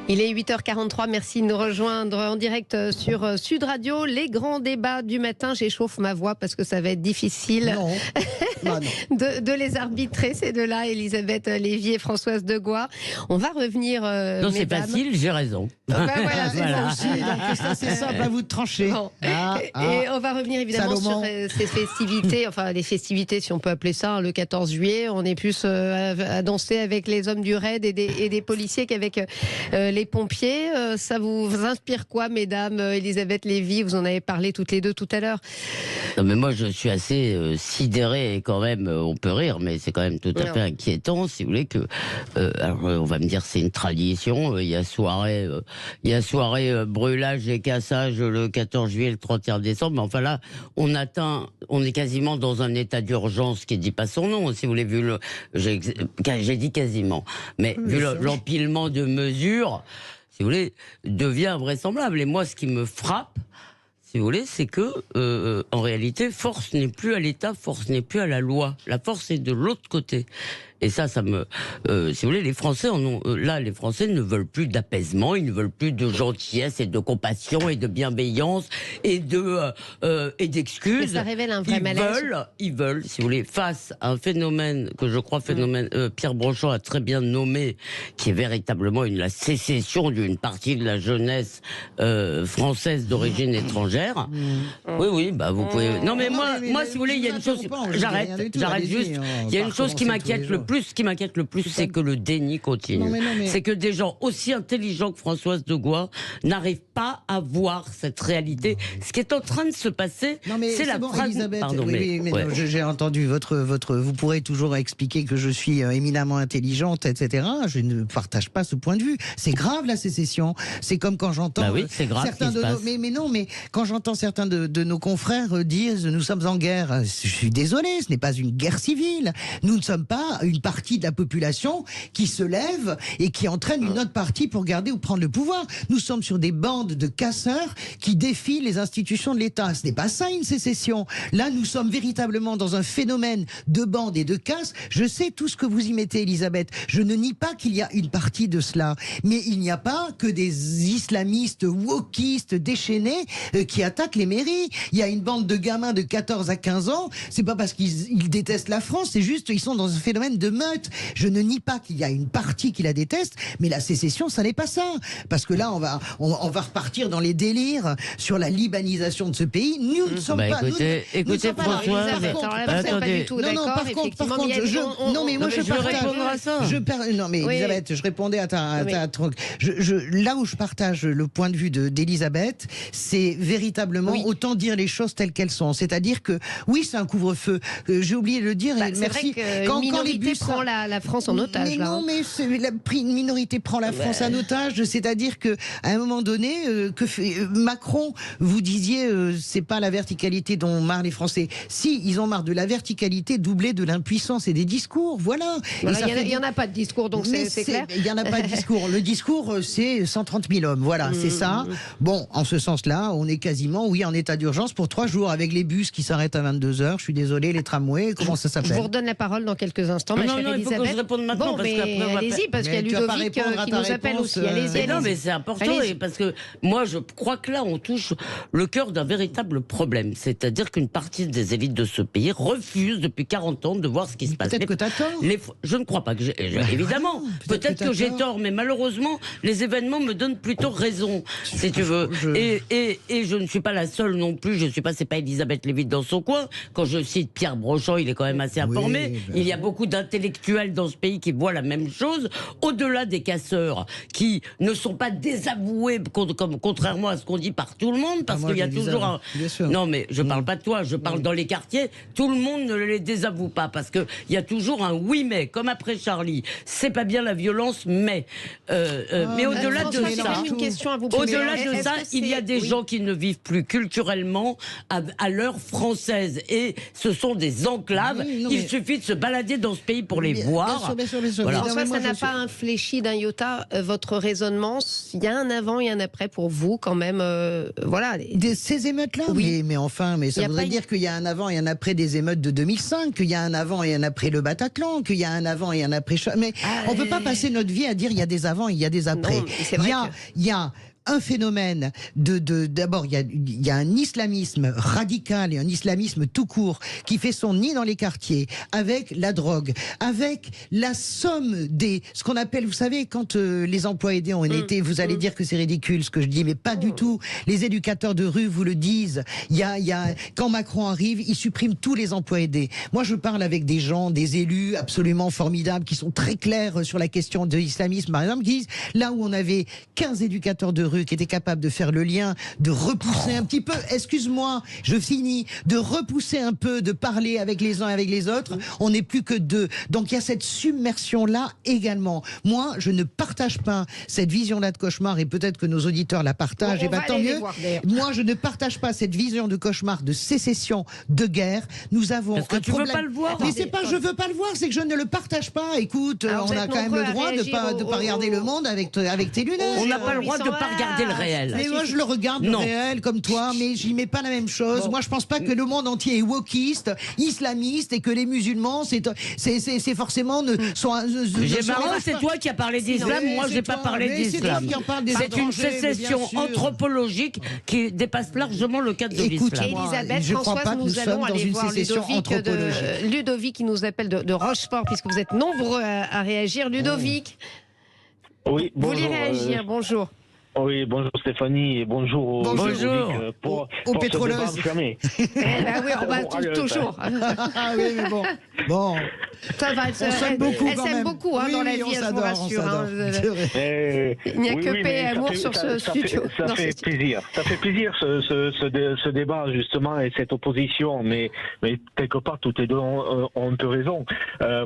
Il est 8h43, merci de nous rejoindre en direct sur Sud Radio. Les grands débats du matin, j'échauffe ma voix parce que ça va être difficile Non. de les arbitrer, ces deux-là, Elisabeth Lévy et Françoise Degois. On va revenir, non, c'est facile, j'ai raison. Voilà, c'est Voilà. ça. Donc ça c'est simple, à vous de trancher. Bon. Et on va revenir évidemment Salomon. sur ces festivités, enfin les festivités si on peut appeler ça, le 14 juillet. On est plus à danser avec les hommes du raid et des policiers qu'avec les pompiers. Ça vous inspire quoi, mesdames? Elisabeth Lévy, vous en avez parlé toutes les deux tout à l'heure. Non, mais moi, je suis assez sidéré, et quand même, on peut rire, mais c'est quand même tout à fait inquiétant, si vous voulez, que... alors, on va me dire, c'est une tradition, il y a soirée, brûlage et cassage le 14 juillet, le 31 décembre, mais enfin là, on est quasiment dans un état d'urgence qui ne dit pas son nom, si vous voulez, vu j'ai dit quasiment, mais vu l'empilement de mesures, si vous voulez, devient invraisemblable. Et moi, ce qui me frappe, si vous voulez, c'est que, en réalité, force n'est plus à l'État, force n'est plus à la loi. La force est de l'autre côté. Et ça me... si vous voulez, les Français les Français ne veulent plus d'apaisement, ils ne veulent plus de gentillesse et de compassion et de bienveillance et d'excuses. Mais ça révèle un vrai malaise. Ils veulent, si vous voulez, face à un phénomène que je crois Pierre Brochand a très bien nommé, qui est véritablement la sécession d'une partie de la jeunesse française d'origine étrangère. Oui, bah vous pouvez... Non mais moi, si vous voulez, il y a une chose... J'arrête juste. Il y a une chose qui m'inquiète le plus. Ce qui m'inquiète le plus, c'est que le déni continue. C'est que des gens aussi intelligents que Françoise Degois n'arrivent pas à voir cette réalité. Ce qui est en train de se passer, c'est la phrase... Elisabeth, Pardon, j'ai entendu votre... Vous pourrez toujours expliquer que je suis éminemment intelligente, etc. Je ne partage pas ce point de vue. C'est grave la sécession. C'est comme quand j'entends... Bah oui, c'est grave certains ce qui se passe. mais quand j'entends certains de nos confrères dire « nous sommes en guerre », je suis désolé, ce n'est pas une guerre civile. Nous ne sommes pas une partie de la population qui se lève et qui entraîne une autre partie pour garder ou prendre le pouvoir. Nous sommes sur des bandes de casseurs qui défient les institutions de l'État. Ce n'est pas ça une sécession. Là, nous sommes véritablement dans un phénomène de bandes et de casse. Je sais tout ce que vous y mettez, Elisabeth. Je ne nie pas qu'il y a une partie de cela. Mais il n'y a pas que des islamistes wokistes déchaînés qui attaquent les mairies. Il y a une bande de gamins de 14 à 15 ans. C'est pas parce qu'ils détestent la France, c'est juste ils sont dans un phénomène de meute. Je ne nie pas qu'il y a une partie qui la déteste, mais la sécession, ça n'est pas ça. Parce que là, on va repartir dans les délires sur la libanisation de ce pays. Nous ne sommes pas... Écoutez, François, attendez. Non, mais moi, je vais répondre à ça. Non, mais Elisabeth, je répondais à ta truc. Là où je partage le point de vue d'Elisabeth, c'est véritablement autant dire les choses telles qu'elles sont. C'est-à-dire que, oui, c'est un couvre-feu. J'ai oublié de le dire, et merci. Quand une minorité prend la France en otage. Mais là, non, mais une minorité prend la France en otage. C'est-à-dire que à un moment donné, Macron, vous disiez, c'est pas la verticalité dont ont marre les Français. Si, ils ont marre de la verticalité doublée de l'impuissance et des discours. Voilà. Il n'y en a pas de discours, donc c'est clair. Il n'y en a pas de discours. Le discours, c'est 130 000 hommes. Voilà, c'est ça. Bon, en ce sens-là, on est quasiment, en état d'urgence pour 3 jours avec les bus qui s'arrêtent à 22h. Je suis désolé, les tramways, comment ça s'appelle? Je vous redonne la parole dans quelques instants, ma chère il faut Elisabeth. que je réponde maintenant. Bon, mais allez-y, parce qu'il y a Ludovic qui nous appelle aussi. Allez-y. Non, mais c'est important, parce que moi, je crois que là, on touche le cœur d'un véritable problème. C'est-à-dire qu'une partie des élites de ce pays refuse depuis 40 ans de voir ce qui se passe. Peut-être que tu as tort. Je ne crois pas que j'ai... Évidemment, peut-être que j'ai tort, mais malheureusement, les événements me donnent plutôt raison, si tu veux. Et je ne suis pas la seule non plus. C'est pas Elisabeth Lévy dans son coin. Quand je cite Pierre Brochand, il est quand même assez informé. Il y a beaucoup d'intellectuels dans ce pays qui voient la même chose. Au-delà des casseurs qui ne sont pas désavoués, contrairement à ce qu'on dit par tout le monde, parce qu'il y a toujours un... Non, mais je parle pas de toi, je parle dans les quartiers. Tout le monde ne les désavoue pas, parce qu'il y a toujours un oui mais, comme après Charlie. C'est pas bien la violence, mais au-delà de ça, il y a des gens qui ne vivent plus culturellement à l'heure française, et ce sont des enclaves. Il suffit de se balader dans ce pays familles pour les voir. Bien sûr. Voilà. François, ça n'a pas infléchi d'un iota votre raisonnement. Il y a un avant et un après pour vous, quand même. Voilà. Ces émeutes-là, Oui. mais enfin, mais ça voudrait dire qu'il y a un avant et un après des émeutes de 2005, qu'il y a un avant et un après le Bataclan, qu'il y a un avant et un après. Mais on peut pas passer notre vie à dire il y a des avant et il y a des après. Non, c'est vrai Il y a un phénomène d'abord il y a un islamisme radical et un islamisme tout court qui fait son nid dans les quartiers avec la drogue, avec la somme ce qu'on appelle, vous savez, quand les emplois aidés ont été, vous allez dire que c'est ridicule ce que je dis, mais pas du tout. Les éducateurs de rue vous le disent. Quand Macron arrive, il supprime tous les emplois aidés. Moi, je parle avec des gens, des élus absolument formidables qui sont très clairs sur la question de l'islamisme, par exemple, qui disent là où on avait 15 éducateurs de rue qui était capable de faire le lien, de repousser un petit peu, excuse-moi, je finis, de repousser un peu, de parler avec les uns et avec les autres, on n'est plus que 2. Donc il y a cette submersion-là également. Moi, je ne partage pas cette vision-là de cauchemar, et peut-être que nos auditeurs la partagent, et tant mieux. Moi, je ne partage pas cette vision de cauchemar, de sécession, de guerre. Nous avons Parce que tu problème. veux pas le voir. Mais c'est pas je veux pas le voir, c'est que je ne le partage pas. Écoute, alors, on a quand même le droit de pas regarder le monde avec tes lunettes. On n'a pas le droit de pas regarder le réel. Mais moi, je le regarde, le réel, comme toi, mais j'y mets pas la même chose. Moi, je pense pas que le monde entier est wokiste, islamiste, et que les musulmans, c'est forcément... c'est toi qui as parlé d'islam, moi, j'ai pas parlé d'islam. C'est une sécession anthropologique qui dépasse largement le cadre de l'islam. Elisabeth, Françoise, nous allons aller voir Ludovic qui nous appelle de Rochefort, puisque vous êtes nombreux à réagir. Ludovic, oui, vous voulez réagir, bonjour. Oui, bonjour Stéphanie et bonjour au au pétroleuses. Oui, on va toujours. Ah oui, mais bon. Ça va, elle s'aime beaucoup oui, dans la vie, je vous rassure. Il n'y a que paix et amour sur ce studio. Ça fait plaisir. Ça fait plaisir ce débat justement et cette opposition, mais quelque part toutes les deux ont un peu raison.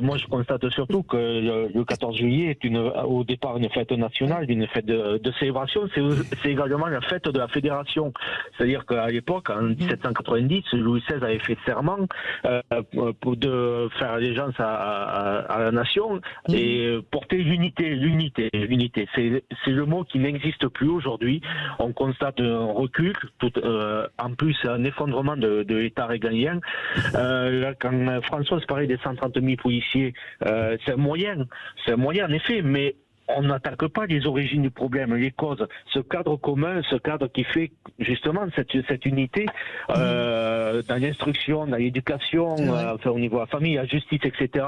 Moi, je constate surtout que le 14 juillet est au départ une fête nationale, une fête de célébration. C'est également la fête de la fédération. C'est-à-dire qu'à l'époque, en 1790, Louis XVI avait fait serment de faire allégeance à la nation et porter l'unité. C'est le mot qui n'existe plus aujourd'hui. On constate un recul, en plus un effondrement de l'État régalien. Quand Françoise parlait des 130 000 policiers, c'est un moyen en effet, mais on n'attaque pas les origines du problème, les causes. Ce cadre commun, ce cadre qui fait justement cette unité dans l'instruction, dans l'éducation, au niveau de la famille, la justice, etc.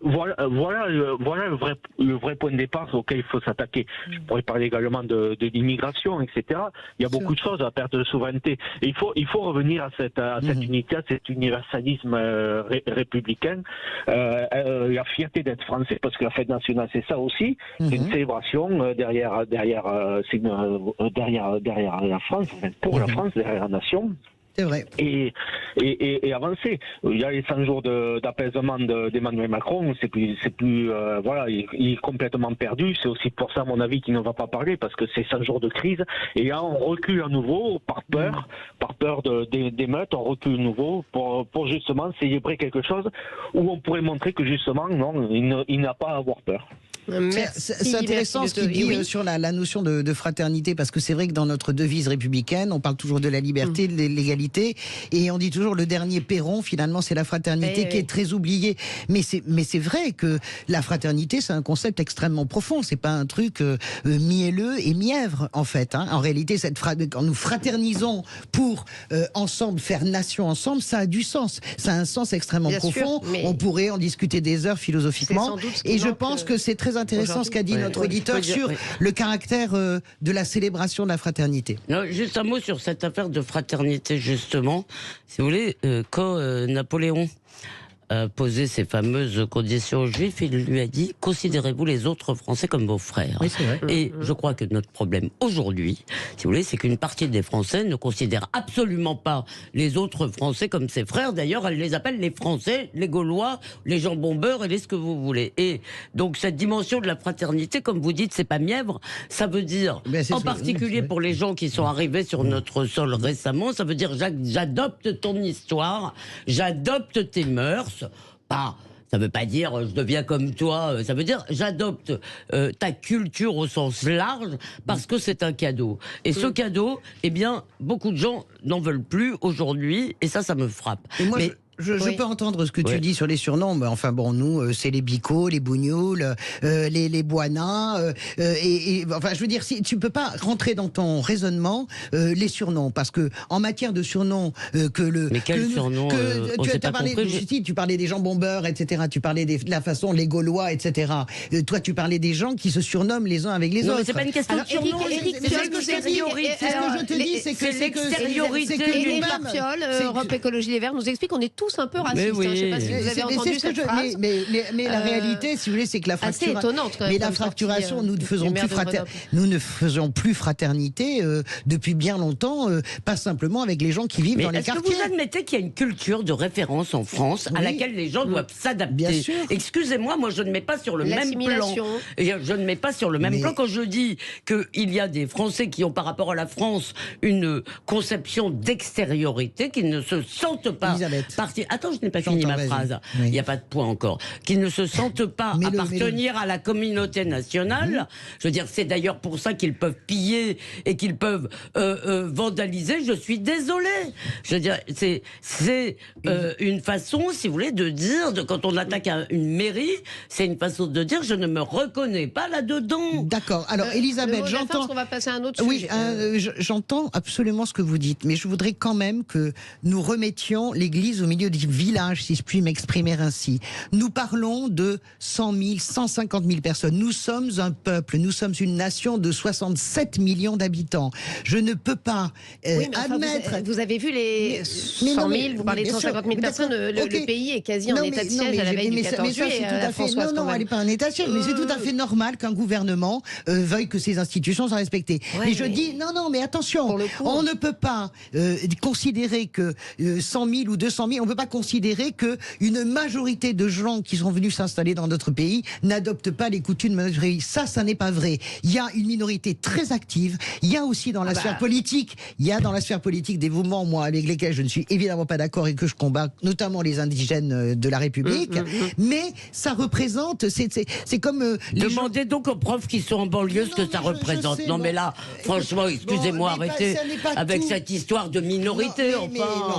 Voilà le vrai point de départ auquel il faut s'attaquer. Je pourrais parler également de l'immigration, etc. Il y a beaucoup de choses, la perte de souveraineté. Et il faut revenir à cette unité, à cet universalisme républicain, la fierté d'être français, parce que la fête nationale, c'est ça aussi. C'est une célébration derrière la France, pour la France, derrière la nation. C'est vrai. Et avancer. Il y a les 100 jours d'apaisement d'Emmanuel Macron, c'est plus voilà, il est complètement perdu. C'est aussi pour ça, à mon avis, qu'il ne va pas parler, parce que c'est 100 jours de crise. Et là, on recule à nouveau par peur d'émeutes, on recule à nouveau pour justement célébrer quelque chose où on pourrait montrer que justement, non, il n'a pas à avoir peur. C'est intéressant ce qu'il dit sur la notion de fraternité, parce que c'est vrai que dans notre devise républicaine, on parle toujours de la liberté, de l'égalité, et on dit toujours le dernier perron, finalement, c'est la fraternité qui est très oubliée. Mais c'est vrai que la fraternité, c'est un concept extrêmement profond. C'est pas un truc mielleux et mièvre, en fait. En réalité, quand nous fraternisons pour ensemble faire nation ensemble, ça a du sens. Ça a un sens extrêmement profond. On pourrait en discuter des heures philosophiquement. Et je pense que c'est très intéressant ce qu'a dit notre auditeur sur le caractère de la célébration de la fraternité. Non, juste un mot sur cette affaire de fraternité, justement. Si vous voulez, quand Napoléon a posé ces fameuses conditions aux Juifs, il lui a dit « Considérez-vous les autres Français comme vos frères ». Oui, c'est vrai. Et je crois que notre problème aujourd'hui, si vous voulez, c'est qu'une partie des Français ne considèrent absolument pas les autres Français comme ses frères. D'ailleurs, elle les appelle les Français, les Gaulois, les jambons-beurre et les ce que vous voulez. Et donc cette dimension de la fraternité, comme vous dites, c'est pas mièvre. Ça veut dire, en particulier pour les gens qui sont arrivés sur notre sol récemment, ça veut dire j'adopte ton histoire, j'adopte tes mœurs. Pas Ça veut pas dire je deviens comme toi. Ça veut dire j'adopte ta culture au sens large parce que c'est un cadeau. Et ce cadeau, eh bien, beaucoup de gens n'en veulent plus aujourd'hui. Et ça me frappe. Et moi, Mais je peux entendre ce que tu dis sur les surnoms, mais enfin bon, nous, c'est les bicots, les bougnoules, les boinas, enfin, je veux dire, si tu peux pas rentrer dans ton raisonnement les surnoms, parce que en matière de surnoms, mais quel surnom on s'est pas parlé, compris. tu parlais des jambons beurre, etc. Tu parlais de la façon, les Gaulois, etc. Toi, tu parlais des gens qui se surnomment les uns avec les autres. Non, mais c'est pas une question de surnom. C'est ce que je te dis, c'est que l'extériorité. Éric Martiol, Europe Écologie Les Verts, nous explique qu'on est tous un peu racistes. Oui. Je ne sais pas si vous avez entendu cette phrase. Mais la réalité, si vous voulez, c'est que la fracturation. Assez étonnante quand même. Mais la fracturation, nous ne faisons plus fraternité depuis bien longtemps, pas simplement avec les gens qui vivent dans les quartiers. Est-ce que vous admettez qu'il y a une culture de référence en France à laquelle les gens doivent s'adapter? Bien sûr. Excusez-moi, moi je ne mets pas sur le même plan. Je ne mets pas sur le même plan quand je dis qu'il y a des Français qui ont par rapport à la France une conception d'extériorité, qui ne se sentent pas partie. Attends, je n'ai pas fini ma phrase. Il n'y a pas de point encore. Qui ne se sentent pas appartenir à la communauté nationale. Je veux dire, c'est d'ailleurs pour ça qu'ils peuvent piller et qu'ils peuvent vandaliser. Je suis désolée. Je veux dire, c'est une façon, si vous voulez, de dire, quand on attaque une mairie, c'est une façon de dire je ne me reconnais pas là-dedans. D'accord. Alors, Elisabeth, j'entends. On va passer à un autre sujet. Oui, j'entends absolument ce que vous dites, mais je voudrais quand même que nous remettions l'église au milieu du village, si je puis m'exprimer ainsi. Nous parlons de 100 000, 150 000 personnes. Nous sommes un peuple, nous sommes une nation de 67 millions d'habitants. Je ne peux pas admettre... Vous avez vu les 100 000, vous parlez de 150 000 personnes, le pays est quasi en état de siège à la veille du 14 juillet. Non, elle n'est pas en état de siège, mais c'est tout à fait normal qu'un gouvernement veuille que ses institutions soient respectées. Mais je dis, non, mais attention, on ne peut pas considérer que 100 000 ou 200 000, on ne peut pas considérer qu'une majorité de gens qui sont venus s'installer dans notre pays n'adoptent pas les coutumes de notre pays. Ça n'est pas vrai. Il y a une minorité très active. Il y a aussi dans la sphère politique, des mouvements, moi, avec lesquels je ne suis évidemment pas d'accord et que je combats, notamment les indigènes de la République. Mais ça représente, c'est comme... Demandez donc aux profs qui sont en banlieue ce que ça représente. Non, mais là, franchement, excusez-moi, arrêtez avec cette histoire de minorité. Non,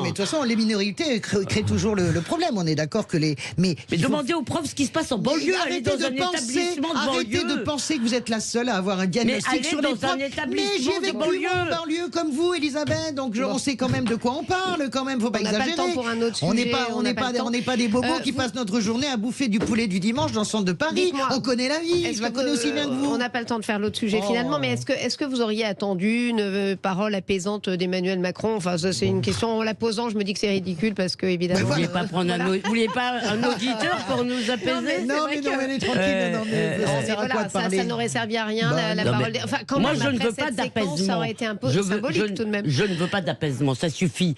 mais de toute façon, les minorités créent toujours le problème. On est d'accord que les... Mais demandez aux profs ce qui se passe en banlieue. Allez dans un établissement de banlieue. Arrêtez de penser que vous êtes la seule à avoir un diagnostic sur les profs. Mais j'ai vécu en banlieue comme vous, Elisabeth, donc on sait quand même de quoi on parle, quand même, faut pas exagérer. On n'est pas des bobos qui passent notre journée à bouffer du poulet du dimanche dans le centre de Paris. On connaît la vie, je la connais aussi bien que vous. On n'a pas le temps de faire l'autre sujet finalement, mais est-ce que vous auriez attendu une parole apaisante d'Emmanuel Macron? Enfin, ça c'est une question, en la posant, je me dis que c'est ridicule parce que évidemment... Vous vouliez pas prendre un auditeur pour nous apaiser? Non, mais elle est tranquille. Ça n'aurait servi à rien, la parole... Enfin, quand moi, même, je ne veux pas d'apaisement. Ça aurait été un peu symbolique tout de même. Je ne veux pas d'apaisement, ça suffit.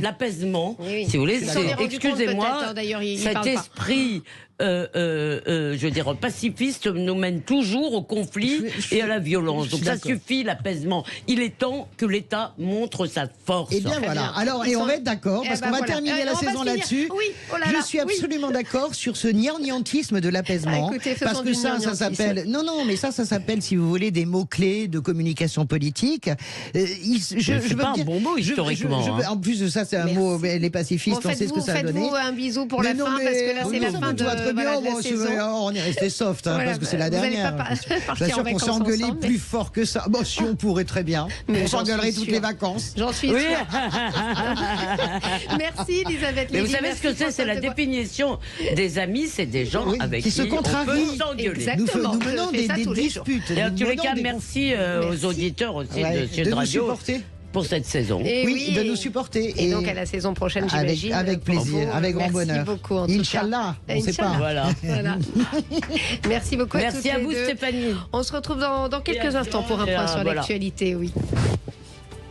L'apaisement, si vous voulez, c'est, excusez-moi, cet esprit... je veux dire, pacifiste nous mène toujours au conflit et à la violence. Donc ça suffit, l'apaisement. Il est temps que l'État montre sa force. Et bien voilà. Alors, et on va être d'accord, parce qu'on va terminer la saison là-dessus. Je suis absolument d'accord sur ce gnangnantisme de l'apaisement. Parce que ça s'appelle... Non, mais ça s'appelle, si vous voulez, des mots-clés de communication politique. C'est pas un bon mot, historiquement. En plus de ça, c'est un mot, les pacifistes, on sait ce que ça a donné. Faites-vous un bisou pour la fin, parce que là, c'est la fin de... On est resté soft, parce que c'est la dernière. J'assure qu'on s'est engueulé plus fort que ça. Bon, si on pourrait très bien. On s'engueulerait toutes les vacances. J'en suis sûre. Merci Elisabeth Lévy. Mais vous savez ce que c'est? C'est la définition des amis, c'est des gens avec qui se contrarient. On peut s'engueuler. Nous menons des disputes. Et en tous les cas, merci aux auditeurs aussi de Sud Radio pour cette saison. Oui, de nous supporter. Et donc à la saison prochaine, j'imagine. Avec plaisir, avec grand bonheur. Merci beaucoup. Inch'Allah, on ne sait pas. Voilà. Merci beaucoup. Merci à vous, Stéphanie. On se retrouve dans quelques instants pour un point sur l'actualité. Oui.